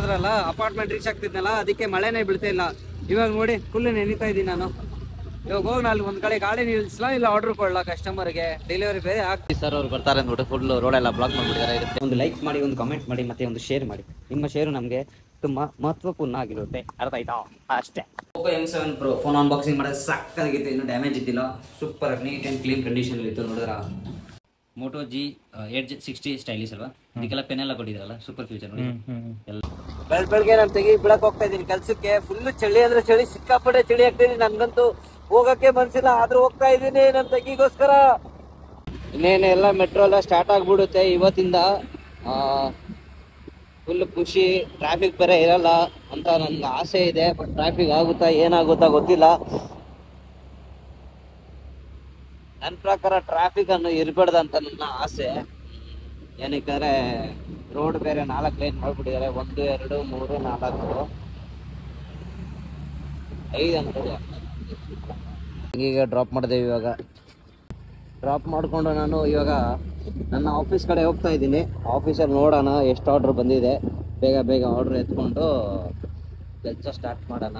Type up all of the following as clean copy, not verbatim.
ನೋಡಿದ್ರಲ್ಲ apartment reach ಆಗ್ತಿದ್ನಲ್ಲ, ಅದಕ್ಕೆ ಮಳೆನೇ ಬೀಳ್ತಾ ಇಲ್ಲ. ಇವಾಗ ನೋಡಿ ಫುಲ್ ನೆನೀತಾ ಇದ್ದೀನಿ ನಾನು. ಇವಾಗ ಹೋಗಿ ನಾನು ಒಂದ್ ಕಡೆ ಗಾಡಿ ನಿಲ್ಸಲ್ಲ, ಇಲ್ಲ ಆರ್ಡರ್ ಕೊಡಲ್ಲ ಕಸ್ಟಮರ್ಗೆ, ಡೆಲಿವರಿ ಬೇರೆ ಆಗ್ತಿ ಸರ್ ಅವ್ರು ಬರ್ತಾರೆ ಅಂದ್ಬಿಟ್ಟು ಫುಲ್ ರೋಡ್ ಎಲ್ಲ ಬ್ಲಾಕ್ ಮಾಡ್ಬಿಟ್ಟಿದ್ದಾರೆ. ಇರುತ್ತೆ ಒಂದು ಲೈಕ್ ಮಾಡಿ, ಒಂದು ಕಮೆಂಟ್ ಮಾಡಿ, ಮತ್ತೆ ಒಂದು ಶೇರ್ ಮಾಡಿ. ನಿಮ್ಮ ಶೇರು ನಮಗೆ ತುಂಬಾ ಮಹತ್ವಪೂರ್ಣ ಆಗಿರುತ್ತೆ, ಅರ್ಥ ಆಯ್ತಾ? ಅಷ್ಟೇ. Oppo M7 Pro phone unboxing ಮಾಡೋದು ಸಕ್ಕತ್ತಾಗಿತ್ತು, ಇನ್ನೂ ಡ್ಯಾಮೇಜ್ ಇದ್ದಿಲ್ಲ, super neat and clean condition ಇತ್ತು. ನೋಡಿದ್ರ Moto G860 ಸ್ಟೈಲಿಶ್ ಅಲ್ವಾ, ಇದಕ್ಕೆಲ್ಲ ಪೆನ್ ಎಲ್ಲ ಕೊಟ್ಟಿದ್ರಲ್ಲ, ಸೂಪರ್ ಫ್ಯೂಚರ್ ನೋಡಿ. ಬೆಳಗ್ಗೆ ನಾನು ಬಿಳಕ್ ಹೋಗ್ತಾ ಇದ್ದೀನಿ ಕೆಲ್ಸಕ್ಕೆ. ಫುಲ್ ಚಳಿ ಅಂದ್ರೆ ಚಳಿ, ಸಿಕ್ಕಾಪಟ್ಟೆ ಚಳಿ ಆಗ್ತಾ ಇದೆ. ನನ್ಗಂತೂ ಹೋಗಕ್ಕೆ ಮನ್ಸಿಲ್ಲ, ಆದ್ರೂ ಹೋಗ್ತಾ ಇದ್ದೀನಿ ನನ್ನ ತಂಗಿಗೋಸ್ಕರ. ಇನ್ನೇನು ಎಲ್ಲ ಮೆಟ್ರೋ ಎಲ್ಲ ಸ್ಟಾರ್ಟ್ ಆಗ್ಬಿಡುತ್ತೆ ಇವತ್ತಿಂದ. ಫುಲ್ ಖುಷಿ. ಟ್ರಾಫಿಕ್ ಬೇರೆ ಇರಲ್ಲ ಅಂತ ನನ್ಗೆ ಆಸೆ ಇದೆ, ಬಟ್ ಟ್ರಾಫಿಕ್ ಆಗುತ್ತಾ ಏನಾಗುತ್ತಾ ಗೊತ್ತಿಲ್ಲ. ನನ್ನ ಪ್ರಕಾರ ಟ್ರಾಫಿಕ್ ಅನ್ನು ಇರಬಾರ್ದಂತ ನನ್ನ ಆಸೆ. ಏನಕ್ಕೆ ರೋಡ್ ಬೇರೆ 4 ಲೈನ್ ಮಾಡ್ಬಿಟ್ಟಿದ್ದಾರೆ, 1 2 3 4 5 ಅನ್ಕೊಳ್ಳಿ. ಈಗ ಡ್ರಾಪ್ ಮಾಡಿದೆ. ಇವಾಗ ಡ್ರಾಪ್ ಮಾಡಿಕೊಂಡು ನಾನು ಇವಾಗ ನನ್ನ ಆಫೀಸ್ ಕಡೆ ಹೋಗ್ತಾ ಇದ್ದೀನಿ. ಆಫೀಸಲ್ಲಿ ನೋಡೋಣ ಎಷ್ಟು ಆರ್ಡ್ರ್ ಬಂದಿದೆ, ಬೇಗ ಬೇಗ ಆರ್ಡ್ರ್ ಎತ್ಕೊಂಡು ಕೆಲಸ ಸ್ಟಾರ್ಟ್ ಮಾಡೋಣ.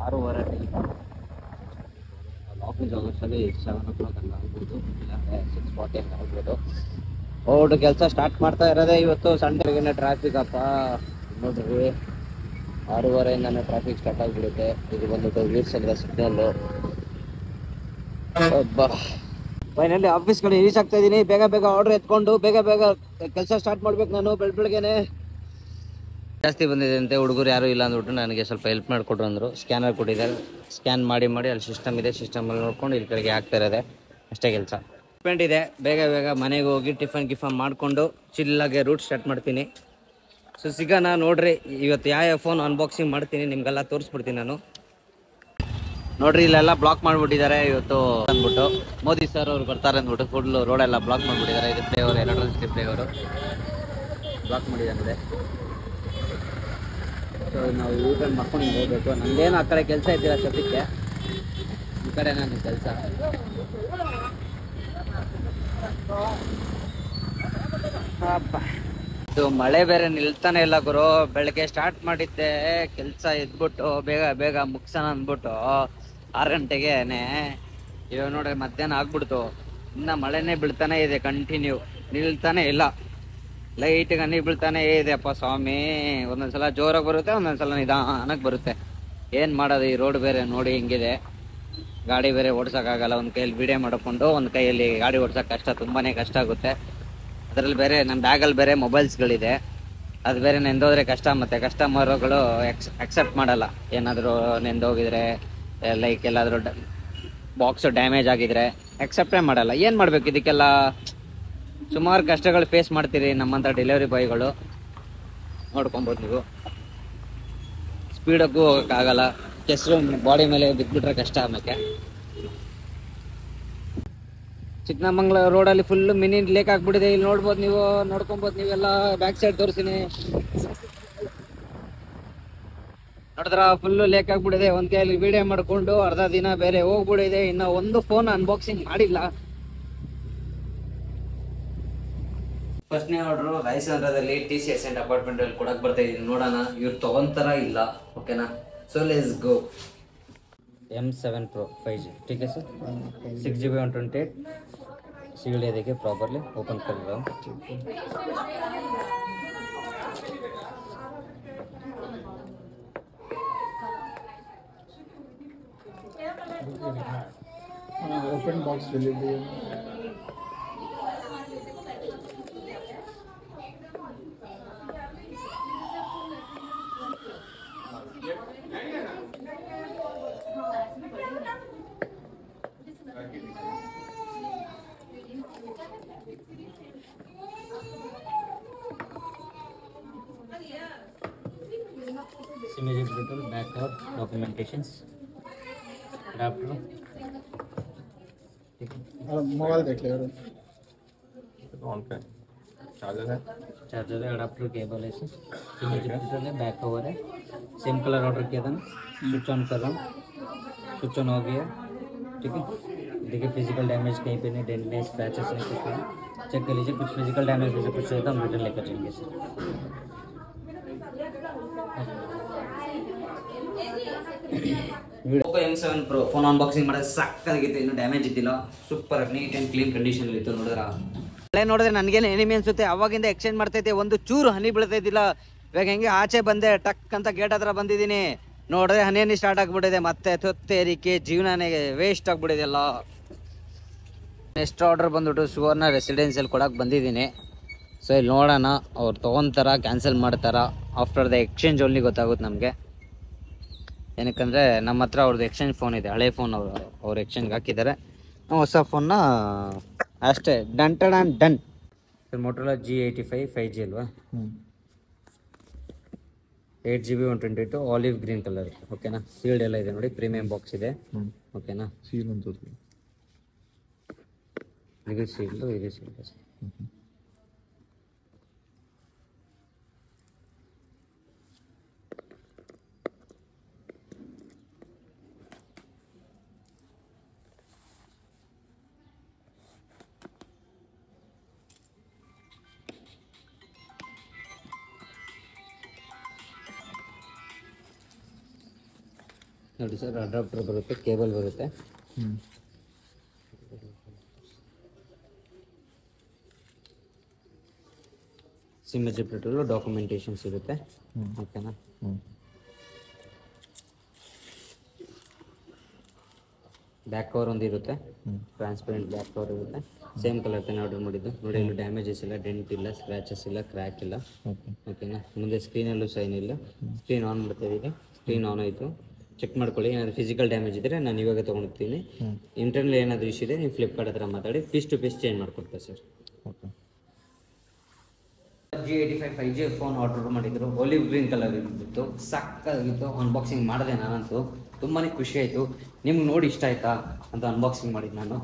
6:30 ಆಫೀಸ್ ಆಗೋಷ್ಟಲ್ಲಿ 7 o'clock ಹಂಗೆ ಆಗ್ಬೋದು, ಇಲ್ಲ 6:40 ಹಂಗೆ ಆಗ್ಬೋದು. ಓಡು ಕೆಲಸ ಸ್ಟಾರ್ಟ್ ಮಾಡ್ತಾ ಇರೋದೇ ಇವತ್ತು. ಸಂಡೇಗೆ ಟ್ರಾಫಿಕ್ ಅಪ್ಪ ನೋಡ್ರಿ, 6:30ಇಂದಾನೆ ಟ್ರಾಫಿಕ್ ಸ್ಟಾರ್ಟ್ ಆಗಿಬಿಡುತ್ತೆ. ಇದು ಬಂದ್ಬಿಟ್ಟು ವೀರ್ಸಂದ್ರ ಸಿಗ್ನಲ್ಲು. ಫೈನಲಿ ಆಫೀಸ್ ಕಡೆ ರೀಚ್ ಆಗ್ತಾ ಇದ್ದೀನಿ. ಬೇಗ ಬೇಗ ಆರ್ಡರ್ ಎತ್ಕೊಂಡು ಬೇಗ ಬೇಗ ಕೆಲಸ ಸ್ಟಾರ್ಟ್ ಮಾಡ್ಬೇಕು ನಾನು. ಬೆಳಗ್ಗೆನೆ ಜಾಸ್ತಿ ಬಂದಿದೆ ಅಂತೆ, ಹುಡುಗರು ಯಾರು ಇಲ್ಲ ಅಂದ್ಬಿಟ್ಟು ನನಗೆ ಸ್ವಲ್ಪ ಹೆಲ್ಪ್ ಮಾಡಿಕೊಟ್ರು ಅಂದರು. ಸ್ಕ್ಯಾನರ್ ಕೊಟ್ಟಿದ್ದಾರೆ, ಸ್ಕ್ಯಾನ್ ಮಾಡಿ ಅಲ್ಲಿ ಸಿಸ್ಟಮ್ ಇದೆ, ಸಿಸ್ಟಮಲ್ಲಿ ನೋಡ್ಕೊಂಡು ಇಲ್ಲಿ ಕಡೆಗೆ ಆಗ್ತಾ ಇರೋದೆ ಅಷ್ಟೇ ಕೆಲಸ. ಪೇಂಟ್ ಇದೆ, ಬೇಗ ಬೇಗ ಮನೆಗೆ ಹೋಗಿ ಟಿಫನ್ ಮಾಡಿಕೊಂಡು ಚಿಲ್ಲಾಗೆ ರೂಟ್ ಸ್ಟಾರ್ಟ್ ಮಾಡ್ತೀನಿ. ಸೊ ಸಿಗೋಣ. ನೋಡ್ರಿ ಇವತ್ತು ಯಾವ ಫೋನ್ ಅನ್ಬಾಕ್ಸಿಂಗ್ ಮಾಡ್ತೀನಿ ನಿಮ್ಗೆಲ್ಲ ತೋರಿಸ್ಬಿಡ್ತೀನಿ ನಾನು. ನೋಡ್ರಿ ಇಲ್ಲೆಲ್ಲ ಬ್ಲಾಕ್ ಮಾಡಿಬಿಟ್ಟಿದ್ದಾರೆ ಇವತ್ತು ಅಂದ್ಬಿಟ್ಟು. ಮೋದಿ ಸರ್ ಅವ್ರು ಬರ್ತಾರೆ ಅಂದ್ಬಿಟ್ಟು ಫುಲ್ ರೋಡೆಲ್ಲ ಬ್ಲಾಕ್ ಮಾಡಿಬಿಟ್ಟಿದ್ದಾರೆ. ಇದು ಫ್ಲೇವರ್, ಎಲೆಕ್ಟ್ರಾನಿಕ್ ಫ್ಲೇವರು ಬ್ಲಾಕ್ ಮಾಡಿದ್ದಾರೆ. ಸೊ ನಾವು ಯೂಟರ್ನ್ ಮಾಡ್ಕೊಂಡು ಹಿಂಗೆ ಹೋಗ್ಬೇಕು. ನಮ್ದೇನು ಆ ಕಡೆ ಕೆಲಸ ಇದ್ದಿಲ್ಲ ಸದ್ಯಕ್ಕೆ, ಈ ಕಡೆ ನನ್ನ ಕೆಲಸ. ಇದು ಮಳೆ ಬೇರೆ ನಿಲ್ತಾನೆ ಇಲ್ಲ ಗುರು. ಬೆಳಗ್ಗೆ ಸ್ಟಾರ್ಟ್ ಮಾಡಿದ್ದೆ ಕೆಲಸ, ಎದ್ಬಿಟ್ಟು ಬೇಗ ಬೇಗ ಮುಗ್ಸೋಣ ಅಂದ್ಬಿಟ್ಟು 6 ಗಂಟೆಗೆನೆ. ಇವಾಗ ನೋಡ್ರಿ ಮಧ್ಯಾಹ್ನ ಆಗ್ಬಿಡ್ತು, ಇನ್ನು ಮಳೆನೇ ಬೀಳ್ತಾನೆ ಇದೆ ಕಂಟಿನ್ಯೂ, ನಿಲ್ತಾನೆ ಇಲ್ಲ. ಲೈಟ್ಗೆ ಹನಿ ಬೀಳ್ತಾನೆ ಇದೆಯಪ್ಪ ಸ್ವಾಮಿ. ಒಂದೊಂದ್ಸಲ ಜೋರಾಗಿ ಬರುತ್ತೆ, ಒಂದೊಂದ್ಸಲ ನಿಧಾನಕ್ಕೆ ಬರುತ್ತೆ. ಏನು ಮಾಡೋದು, ಈ ರೋಡ್ ಬೇರೆ ನೋಡಿ ಹಿಂಗಿದೆ. ಗಾಡಿ ಬೇರೆ ಓಡ್ಸೋಕ್ಕಾಗಲ್ಲ, ಒಂದು ಕೈಯಲ್ಲಿ ವಿಡಿಯೋ ಮಾಡಿಕೊಂಡು ಒಂದು ಕೈಯಲ್ಲಿ ಗಾಡಿ ಓಡ್ಸೋಕೆ ಕಷ್ಟ, ತುಂಬಾ ಕಷ್ಟ ಆಗುತ್ತೆ. ಅದರಲ್ಲಿ ಬೇರೆ ನನ್ನ ಬ್ಯಾಗಲ್ಲಿ ಬೇರೆ ಮೊಬೈಲ್ಸ್ಗಳಿದೆ, ಅದು ಬೇರೆ ನೆಂದೋದ್ರೆ ಕಷ್ಟ. ಮತ್ತು ಕಸ್ಟಮರ್ಗಳು ಅಕ್ಸೆಪ್ಟ್ ಮಾಡಲ್ಲ, ಏನಾದರೂ ನೆಂದೋಗಿದ್ರೆ ಲೈಕ್ ಎಲ್ಲಾದರೂ ಬಾಕ್ಸು ಡ್ಯಾಮೇಜ್ ಆಗಿದ್ರೆ ಅಕ್ಸೆಪ್ಟೇ ಮಾಡಲ್ಲ. ಏನು ಮಾಡಬೇಕು, ಇದಕ್ಕೆಲ್ಲ ಸುಮಾರು ಕಷ್ಟಗಳು ಫೇಸ್ ಮಾಡ್ತೀರಿ ನಮ್ಮಂಥ ಡೆಲಿವರಿ ಬಾಯ್ಗಳು. ನೋಡ್ಕೊಬೋದು ನೀವು. ಸ್ಪೀಡಕ್ಕೂ ಹೋಗೋಕ್ಕಾಗಲ್ಲ, ಕೆಸರು ಬಾಡಿ ಮೇಲೆ ಬಿದ್ದುಬಿಟ್ರೆ ಕಷ್ಟ. ಆಮೇಲೆ ಚಿಕ್ಕಮಂಗ್ಳೂರು ರೋಡಲ್ಲಿ ಫುಲ್ ಮಿನಿ ಲೇಕ್ ಆಗ್ಬಿಟ್ಟಿದೆ. ಇಲ್ಲಿ ನೋಡ್ಬೋದು ನೀವು, ನೋಡ್ಕೊಬೋದು ನೀವೆಲ್ಲ. ಬ್ಯಾಕ್ ಸೈಡ್ ತೋರಿಸ್ತೀನಿ, ನೋಡಿದ್ರ ಫುಲ್ಲು ಲೇಕ್ ಆಗ್ಬಿಟ್ಟಿದೆ. ಒಂದು ಕೈಯಲ್ಲಿ ವಿಡಿಯೋ ಮಾಡಿಕೊಂಡು ಅರ್ಧ ದಿನ ಬೇರೆ ಹೋಗ್ಬಿಟ್ಟಿದೆ. ಇನ್ನು ಒಂದು ಫೋನ್ ಅನ್ಬಾಕ್ಸಿಂಗ್ ಮಾಡಿಲ್ಲ. ಫಸ್ಟ್ನೇ ಆರ್ಡ್ರು ರಾಯಚಂದ್ರದಲ್ಲಿ TCS ಅಂಡ್ ಅಪಾರ್ಟ್ಮೆಂಟಲ್ಲಿ ಕೊಡಕ್ಕೆ ಬರ್ತಾ ಇದ್ದೀನಿ. ನೋಡೋಣ ಇವ್ರು ತೊಗೊಂತಾರ ಇಲ್ಲ, ಓಕೆನಾ? So let's go. M7 Pro 5G, ठीक है सर? 6GB 128 सील देखिए प्रॉपरली, ओपन कर रहा हूँ. Open box delivery Image brutal, back cover, documentations, adapter. Mobile देख ले ऑन पे चार्जर है, अडाप्टर केबल है सर. इमेज ब्रूटल है, बैक कवर है. सेम कलर ऑर्डर किया था ना, स्विच ऑन कर रहा हूँ. स्विच ऑन हो गया, ठीक है. देखिए फिजिकल डैमेज कहीं पे नहीं, डेंट नहीं, स्क्रैचेस नहीं, कुछ नहीं. चेक कर लीजिए, कुछ फिजिकल डैमेज जैसे कुछ होता है हम रिटर्न लेकर जाएंगे sir. Oppo M7 Pro phone unboxing ಮಾಡೋದು ಸಕ್ಕತ್ತಾಗಿತ್ತು, ಇನ್ನೂ ಡ್ಯಾಮೇಜ್ ಇದ್ದಿಲ್ಲ, super neat and clean condition ಇತ್ತು. ನೋಡಿದ್ರೆ ನನಗೇನು ಎನಿಮಿ ಅನ್ಸುತ್ತೆ, ಅವಾಗಿಂದ ಎಕ್ಸ್ಚೇಂಜ್ ಮಾಡ್ತೈತೆ, ಒಂದು ಚೂರು ಹನಿ ಬೀಳ್ತೈತಿಲ್ಲ. ಇವಾಗ ಹೆಂಗೆ ಆಚೆ ಬಂದೆ, ಟಕ್ ಅಂತ ಗೇಟ್ ಹತ್ರ ಬಂದಿದ್ದೀನಿ, ನೋಡಿದ್ರೆ ಹನಿ ಸ್ಟಾರ್ಟ್ ಆಗ್ಬಿಟ್ಟಿದೆ, ಮತ್ತೆ ತೊತ್ತೇರಿಕೆ ಜೀವನನೇ ವೇಸ್ಟ್ ಆಗ್ಬಿಟ್ಟಿದೆಲ್ಲ. ನೆಕ್ಸ್ಟ್ ಆರ್ಡರ್ ಬಂದ್ಬಿಟ್ಟು ಸುವರ್ಣ ರೆಸಿಡೆನ್ಸಿಯಲ್ಲಿ ಕೊಡಕ್ಕೆ ಬಂದಿದ್ದೀನಿ. ಸೊ ಇಲ್ಲಿ ನೋಡೋಣ ಅವ್ರು ತೊಗೊತಾರ ಕ್ಯಾನ್ಸಲ್ ಮಾಡ್ತಾರ, ಆಫ್ಟರ್ ದ ಎಕ್ಸ್ಚೇಂಜ್ ಓನ್ಲಿ ಗೊತ್ತಾಗುತ್ತೆ ನಮಗೆ. ಏನಕ್ಕಂದರೆ ನಮ್ಮ ಹತ್ರ ಅವ್ರದ್ದು ಎಕ್ಸ್ಚೇಂಜ್ ಫೋನ್ ಇದೆ, ಹಳೆ ಫೋನ್ ಅವ್ರು ಎಕ್ಸ್ಚೇಂಜ್ಗೆ ಹಾಕಿದ್ದಾರೆ. ನಾವು ಹೊಸ ಫೋನ್ನ ಅಷ್ಟೇ done done. Motorola G85 5G ಅಲ್ವಾ, 8GB 128 ಆಲಿವ್ ಗ್ರೀನ್ ಕಲರ್. ಓಕೆನಾ, ಸೀಲ್ಡ್ ಎಲ್ಲ ಇದೆ ನೋಡಿ, ಪ್ರೀಮಿಯಂ ಬಾಕ್ಸ್ ಇದೆ. ಓಕೆನಾ, ಸೀಲ್ ಅಂತ ಇದು ಸೀಲ್ಡು, ಇದು ಸೀಲ್ಡ್. ನೋಡಿ ಸರ್, ಅಡಾಪ್ಟರ್ ಬರುತ್ತೆ, ಕೇಬಲ್ ಬರುತ್ತೆ, ಸಿಮ್ ಎಜೆಪ್ಟರು, ಡಾಕ್ಯುಮೆಂಟೇಷನ್ಸ್ ಇರುತ್ತೆ. ಓಕೆನಾ, ಬ್ಯಾಕ್ ಕವರ್ ಒಂದು ಇರುತ್ತೆ, ಟ್ರಾನ್ಸ್ಪರೆಂಟ್ ಬ್ಯಾಕ್ ಕವರ್ ಇರುತ್ತೆ. ಸೇಮ್ ಕಲರ್ ತಾನೇ ಆರ್ಡರ್ ಮಾಡಿದ್ದು ನೋಡಿ, ಇಲ್ಲಿ ಡ್ಯಾಮೇಜಸ್ ಇಲ್ಲ, ಡೆಂಟ್ ಇಲ್ಲ, ಸ್ಕ್ರ್ಯಾಚಸ್ ಇಲ್ಲ, ಕ್ರ್ಯಾಕ್ ಇಲ್ಲ. ಓಕೆನಾ, ಮುಂದೆ ಸ್ಕ್ರೀನಲ್ಲೂ ಸೈನ್ ಇಲ್ಲ. ಸ್ಕ್ರೀನ್ ಆನ್ ಮಾಡ್ತಾ ಇದ್ದೀನಿ, ಸ್ಕ್ರೀನ್ ಆನ್ ಆಯಿತು. ಚೆಕ್ ಮಾಡ್ಕೊಳ್ಳಿ, ಏನಾದರೂ ಫಿಸಿಕಲ್ ಡ್ಯಾಮೇಜ್ ಇದ್ದರೆ ನಾನು ಇವಾಗ ತೊಗೊಂಡಿರ್ತೀನಿ. ಇಂಟರ್ನಲ್ ಏನಾದರೂ ಇಶ್ಯೂ ಇದೆ, ನೀವು ಫ್ಲಿಪ್ಕಾರ್ಟ್ ಹತ್ರ ಮಾತಾಡಿ ಪೀಸ್ ಟು ಪೀಸ್ ಚೇಂಜ್ ಮಾಡಿಕೊಡ್ತಾರೆ sir. Okay, G85 5G phone order ಮಾಡಿದ್ರು, ಒಲಿವ್ ಗ್ರೀನ್ ಕಲರ್ ಇತ್ತು, ಸಕ್ಕತ್ತಾಗಿತ್ತು. ಅನ್ಬಾಕ್ಸಿಂಗ್ ಮಾಡಿದೆ ನಾನಂತೂ, ತುಂಬಾ ಖುಷಿ ಆಯಿತು. ನಿಮ್ಗೆ ನೋಡಿ ಇಷ್ಟ ಆಯಿತಾ ಅಂತ ಅನ್ಬಾಕ್ಸಿಂಗ್ ಮಾಡಿದ್ದು ನಾನು.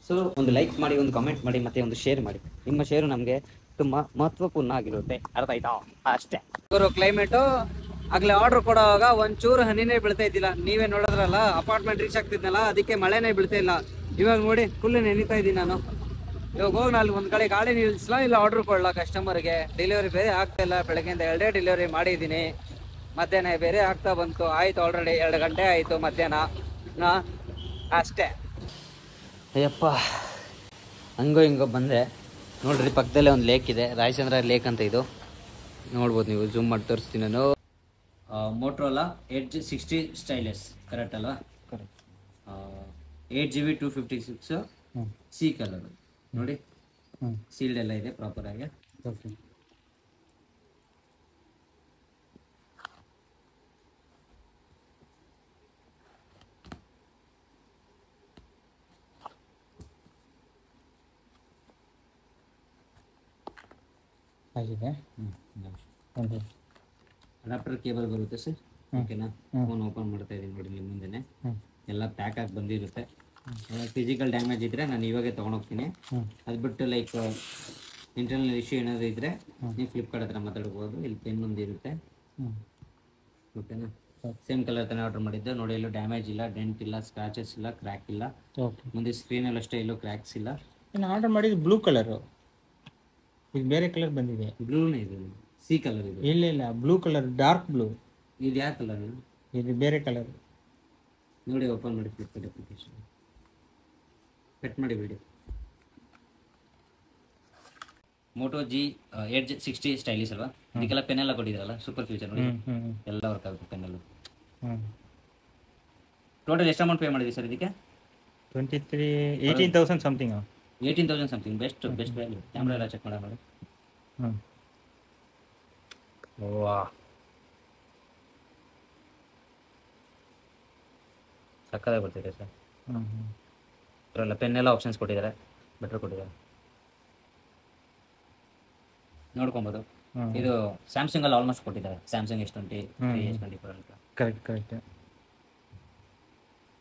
ಸೊ ಒಂದು ಲೈಕ್ ಮಾಡಿ, ಒಂದು ಕಮೆಂಟ್ ಮಾಡಿ, ಮತ್ತು ಒಂದು ಶೇರ್ ಮಾಡಿ. ನಿಮ್ಮ ಶೇರು ನಮಗೆ ತುಂಬ ಮಹತ್ವಪೂರ್ಣ ಆಗಿರುತ್ತೆ, ಅರ್ಥ ಆಯ್ತಾ? ಅಷ್ಟೇ. ಇವರು ಕ್ಲೈಮೇಟು ಆಗಲೇ ಆರ್ಡ್ರ್ ಕೊಡುವಾಗ ಒಂಚೂರು ಹನಿನೇ ಬೀಳ್ತಾ ಇದ್ದಿಲ್ಲ, ನೀವೇ ನೋಡಿದ್ರಲ್ಲ. ಅಪಾರ್ಟ್ಮೆಂಟ್ ರೀಚ್ ಆಗ್ತಿದ್ನಲ್ಲ, ಅದಕ್ಕೆ ಮಳೆನೇ ಬೀಳ್ತಾ ಇಲ್ಲ. ಇವಾಗ ನೋಡಿ ಫುಲ್ ನೆನೀತಾ ಇದ್ದೀನಿ ನಾನು. ಇವಾಗ ಹೋಗಿ ನಾನು ಒಂದು ಕಡೆ ಗಾಡಿ ನಿಲ್ಲಿಸ್ಲಾ, ಇಲ್ಲ ಆರ್ಡ್ರ್ ಕೊಡಲ್ಲ ಕಸ್ಟಮರ್ಗೆ. ಡೆಲಿವರಿ ಬೇರೆ ಆಗ್ತಾ ಇಲ್ಲ, ಬೆಳಗ್ಗೆಯಿಂದ 2 ಡೆಲಿವರಿ ಮಾಡಿದ್ದೀನಿ, ಮಧ್ಯಾಹ್ನ ಬೇರೆ ಆಗ್ತಾ ಬಂತು. ಆಯ್ತು, ಆಲ್ರೆಡಿ 2 ಗಂಟೆ ಆಯಿತು ಮಧ್ಯಾಹ್ನ. ಅಷ್ಟೇ. ಅಯ್ಯಪ್ಪ, ಹಂಗೋ ಹಿಂಗೋ ಬಂದೆ. ನೋಡ್ರಿ, ಪಕ್ಕದಲ್ಲೇ ಒಂದು ಲೇಕ್ ಇದೆ, ರಾಯಚಂದ್ರ ಲೇಕ್ ಅಂತ. ಇದು ನೋಡ್ಬೋದು ನೀವು, ಜೂಮ್ ಮಾಡಿ ತೋರಿಸ್ತೀನಿ ನಾನು. ಮೋಟೋರೋಲಾ Edge 60 ಸ್ಟೈಲಿಸ್, ಕರೆಕ್ಟ್ ಅಲ್ವಾ? ಕರೆಕ್ಟ್. 8GB 256 ಸಿ ಕಲರ್ ನೋಡಿ, ಸೀಲ್ಡ್ ಎಲ್ಲ ಇದೆ ಪ್ರಾಪರ್ ಆಗಿ. ಓಕೆ, ಆಗಿದೆ. ಅಡಾಪ್ಟರ್ ಕೇಬಲ್ ಬರುತ್ತೆ ಸರ್. ಓಕೆನಾ, ಫೋನ್ ಓಪನ್ ಮಾಡ್ತಾ ಇದ್ದೀನಿ ನೋಡಿ ನಿಮ್ಮ ಮುಂದೆನೆ, ಎಲ್ಲ ಪ್ಯಾಕ್ ಆಗಿ ಬಂದಿರುತ್ತೆ. ಫಿಸಿಕಲ್ ಡ್ಯಾಮೇಜ್ ಇದ್ದರೆ ನಾನು ಇವಾಗೆ ತೊಗೊಂಡೋಗ್ತೀನಿ. ಅದು ಬಿಟ್ಟು ಲೈಕ್ ಇಂಟರ್ನಲ್ ಇಶ್ಯೂ ಏನಾದರೂ ಇದ್ದರೆ ನೀವು ಫ್ಲಿಪ್ಕಾರ್ಟ್ ಹತ್ರ ಮಾತಾಡ್ಬೋದು. ಇಲ್ಲಿ ಪೆನ್ ಒಂದು ಇರುತ್ತೆ. ಓಕೆನಾ, ಸೇಮ್ ಕಲರ್ ತಾನೇ ಆರ್ಡರ್ ಮಾಡಿದ್ದೆ ನೋಡಿ, ಎಲ್ಲೂ ಡ್ಯಾಮೇಜ್ ಇಲ್ಲ, ಡೆಂಟ್ ಇಲ್ಲ, ಸ್ಕ್ರಾಚಸ್ ಇಲ್ಲ, ಕ್ರ್ಯಾಕ್ ಇಲ್ಲ. ಮುಂದೆ ಸ್ಕ್ರೀನಲ್ಲಿ ಅಷ್ಟೇ ಎಲ್ಲೂ ಕ್ರ್ಯಾಕ್ಸ್ ಇಲ್ಲ. ನಾನು ಆರ್ಡರ್ ಮಾಡಿದ್ದು ಬ್ಲೂ ಕಲರು, ಈಗ ಬೇರೆ ಕಲರ್ ಬಂದಿದೆ. ಬ್ಲೂನೇ ಇದೆ, ಸಿ ಕಲರ್ ಇದೆ. ಇಲ್ಲ, ಬ್ಲೂ ಕಲರ್, ಡಾರ್ಕ್ ಬ್ಲೂ. ಇದು ಯಾವ ಕಲರ್? ಇದು ಬೇರೆ ಕಲರ್. ನೋಡಿ, ಓಪನ್ ಮಾಡಿ ಫ್ಲಿಪ್ಕಾರ್ಟ್ ಅಪ್ಲಿಕೇಶನ್, ಕಟ್ ಮಾಡಿ ಬಿಡಿ. ಮೋಟೋ Edge 60 ಸ್ಟೈಲಿಸ್ ಅಲ್ವಾ? ಇದಕ್ಕೆಲ್ಲ ಪೆನ್ ಎಲ್ಲ ಕೊಟ್ಟಿದ್ರಲ್ಲ, ಸೂಪರ್ ಫೀಚರ್ ನೋಡಿ, ಎಲ್ಲ ವರ್ಕ್ ಆಗುತ್ತೆ ಪೆನ್ನೆಲ್ಲ. ಟೋಟಲ್ ಎಷ್ಟು ಅಮೌಂಟ್ ಪೇ ಮಾಡಿದ್ವಿ ಸರ್ ಇದಕ್ಕೆ? 18,000 something. 18,000 something. Best value. Camera ಎಲ್ಲ ಚೆಕ್ ಮಾಡೋಣ. ವಾ, ಸಕ್ಕದಾಗಿ ಬರ್ತಿದೆ ಸರ್. ಅದರಲ್ಲ ಪೆನ್ನೆಲ್ಲ ಆಪ್ಷನ್ಸ್ ಕೊಟ್ಟಿದ್ದಾರೆ, ಬೆಟರ್ ಕೊಟ್ಟಿದ್ದಾರೆ, ನೋಡ್ಕೊಬೋದು. ಇದು ಸ್ಯಾಮ್ಸಂಗ್ ಅಲ್ಲಿ ಆಲ್ಮೋಸ್ಟ್ ಕೊಟ್ಟಿದ್ದಾರೆ, ಸ್ಯಾಮ್ಸಂಗ್ S20, S24 ಅಂತ. ಕರೆಕ್ಟ್.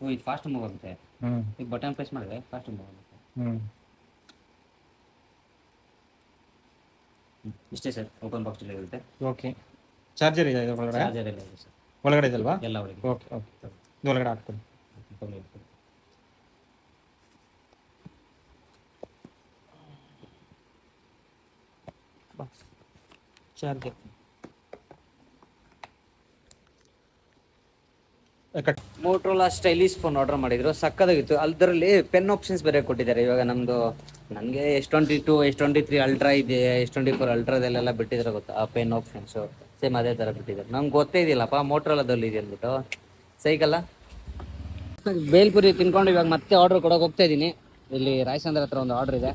ಓ, ಇದು ಫಾಸ್ಟ್ ಮೂವ್ ಆಗುತ್ತೆ. ಈಗ ಬಟನ್ ಪ್ರೆಸ್ ಮಾಡಿದ್ರೆ ಫಾಸ್ಟ್ ಮೂವ್ ಆಗುತ್ತೆ. ಇಷ್ಟೇ ಸರ್, ಓಪನ್ ಬಾಕ್ಸ್ ಇರುತ್ತೆ. ಓಕೆ, ಚಾರ್ಜರ್ ಇದೆ ಒಳಗಡೆ? ಚಾರ್ಜರ್ ಎಲ್ಲ ಇದೆ ಸರ್, ಒಳಗಡೆ ಇದಲ್ವಾ? ಎಲ್ಲ ಒಳಗೆ. ಓಕೆ, ಇದು ಒಳಗಡೆ ಹಾಕ್ತೀನಿ. Charger Motorola stylish phone order ಮಾಡಿದ್ರು, ಸಕ್ಕದಾಗಿತ್ತು. ಅದರಲ್ಲಿ ಪೆನ್ ಆಪ್ಷನ್ಸ್ ಬೇರೆ ಕೊಟ್ಟಿದ್ದಾರೆ. ಇವಾಗ ನಮ್ದು ನನಗೆ S22 S23 ಅಲ್ಟ್ರಾ ಇದೆ, S24 ಅಲ್ಟ್ರಾದಲ್ಲೆಲ್ಲ ಬಿಟ್ಟಿದ್ರೆ ಗೊತ್ತಾ ಆ ಪೆನ್ ಆಪ್ಷನ್ಸು, ಸೇಮ್ ಅದೇ ಥರ ಬಿಟ್ಟಿದ್ದಾರೆ. ನಂಗೆ ಗೊತ್ತೇ ಇದೆಯಲ್ಲಪ್ಪ ಮೋಟ್ರೋಲಾದಲ್ಲಿ ಇದೆ ಅಂದ್ಬಿಟ್ಟು. ಸೈಕಲ್ಲ ಬೇಲ್ಪುರಿ ತಿನ್ಕೊಂಡು ಇವಾಗ ಮತ್ತೆ ಆರ್ಡರ್ ಕೊಡೋಕೆ ಹೋಗ್ತಾ ಇದ್ದೀನಿ. ಇಲ್ಲಿ ರಾಯಚಂದ್ರ ಹತ್ರ ಒಂದು ಆರ್ಡರ್ ಇದೆ,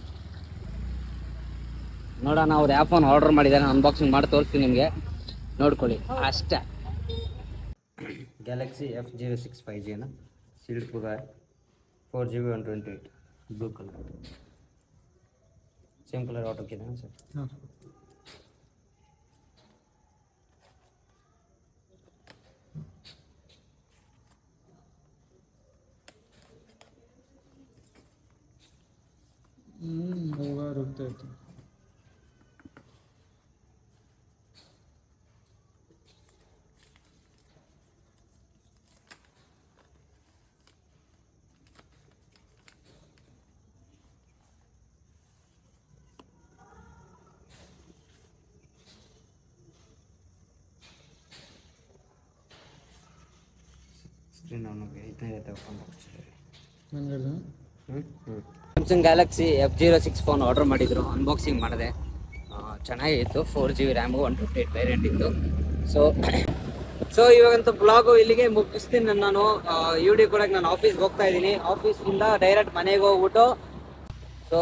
ನೋಡೋಣ ಅವ್ರು ಯಾವ ಫೋನ್ ಆರ್ಡರ್ ಮಾಡಿದ್ದಾರೆ, ಅನ್ಬಾಕ್ಸಿಂಗ್ ಮಾಡಿ ತೋರಿಸ್ತೀನಿ ನಿಮಗೆ, ನೋಡ್ಕೊಳ್ಳಿ ಅಷ್ಟೇ. ಗ್ಯಾಲಕ್ಸಿ F06 5G ಸೀಲ್ಡ್ ಕೂಡ 4GB 128 blue colour, same colour order ಇದೆ ಸರ್. ಹೋಗ ರುಗ್ತಾ ಇತ್ತು. ಸ್ಕ್ರೀನ್ ಆನ್ ಐತೆ Samsung Galaxy F06 phone order ಮಾಡಿದ್ರು, ಅನ್ಬಾಕ್ಸಿಂಗ್ ಮಾಡಿದೆ. ಚೆನ್ನಾಗಿತ್ತು. 4GB ರ್ಯಾಮು 128 ವೇರಿಯಂಟ್ ಇತ್ತು. ಸೊ ಇವಾಗಂತೂ ಬ್ಲಾಗು ಇಲ್ಲಿಗೆ ಮುಗಿಸ್ತೀನಿ ನಾನು. ವಿಡಿಯೋ ಕೊಡಕ್ಕೆ ನಾನು ಆಫೀಸ್ಗೆ ಹೋಗ್ತಾ ಇದ್ದೀನಿ. ಆಫೀಸಿಂದ ಡೈರೆಕ್ಟ್ ಮನೆಗೆ ಹೋಗ್ಬಿಟ್ಟು, ಸೊ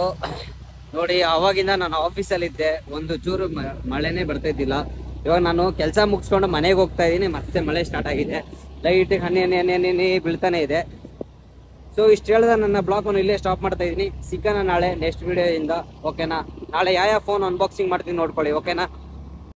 ನೋಡಿ ಅವಾಗಿಂದ ನಾನು ಆಫೀಸಲ್ಲಿದ್ದೆ, ಒಂದು ಚೂರು ಮಳೆನೇ ಬರ್ತಾ ಇದ್ದಿಲ್ಲ. ಇವಾಗ ನಾನು ಕೆಲಸ ಮುಗಿಸ್ಕೊಂಡು ಮನೆಗೆ ಹೋಗ್ತಾ ಇದ್ದೀನಿ, ಮತ್ತೆ ಮಳೆ ಸ್ಟಾರ್ಟ್ ಆಗಿದೆ. ಲೈಟಿಗೆ ಹನಿ ಬೀಳ್ತಾನೆ ಇದೆ. ಸೊ ಇಷ್ಟು ಹೇಳಿದ ನನ್ನ ಬ್ಲಾಗನ್ನು ಇಲ್ಲೇ ಸ್ಟಾಪ್ ಮಾಡ್ತಾ ಇದ್ದೀನಿ. ಸಿಗೋಣ ನಾಳೆ ನೆಕ್ಸ್ಟ್ ವಿಡಿಯೋಯಿಂದ, ಓಕೆನಾ? ನಾಳೆ ಯಾವ ಫೋನ್ ಅನ್ಬಾಕ್ಸಿಂಗ್ ಮಾಡ್ತೀನಿ ನೋಡ್ಕೊಳ್ಳಿ, ಓಕೆನಾ?